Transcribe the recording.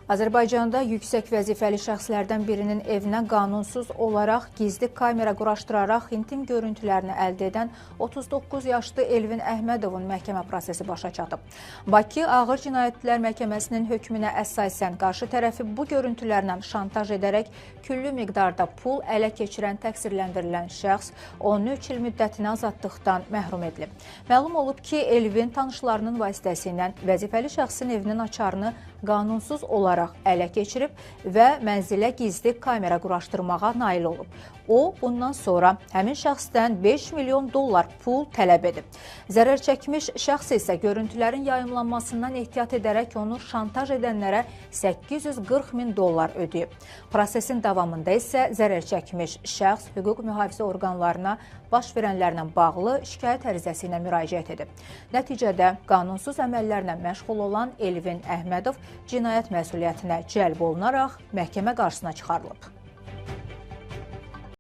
Azərbaycanda yüksək vəzifəli şəxslərdən birinin evinə qanunsuz olaraq gizli kamera quraşdıraraq intim görüntülərini əldə edən 39 yaşlı Elvin Əhmədovun məhkəmə prosesi başa çatıb. Bakı Ağır Cinayətlər Məhkəməsinin hökmünə əsasən qarşı tərəfi bu görüntülərlə şantaj edərək küllü miqdarda pul ələ keçirən təqsirləndirilən şəxs 13 il müddətinə azadlıqdan məhrum edilib. Məlum olub ki, Elvin tanışlarının vasitəsilə vəzifəli şəxsin evinin açarını qanunsuz olaraq ələ keçirib və mənzilə gizli kamera quraşdırmağa nail olub. O, bundan sonra həmin şəxsdən 5 milyon dollar pul tələb edib. Zərər çəkmiş şəxs isə görüntülərin yayımlanmasından ehtiyat edərək onu şantaj edənlərə 840 min dollar ödəyib. Prosesin davamında isə zərər çəkmiş şəxs hüquq mühafizə orqanlarına baş verənlərlə bağlı şikayət ərizəsi ilə müraciət edib. Nəticədə qanunsuz əməllərlə məşğul olan Elvin Əhmədov cinayət məsuliyyətinə cəlb olunaraq məhkəmə qarşısına çıxarılıb.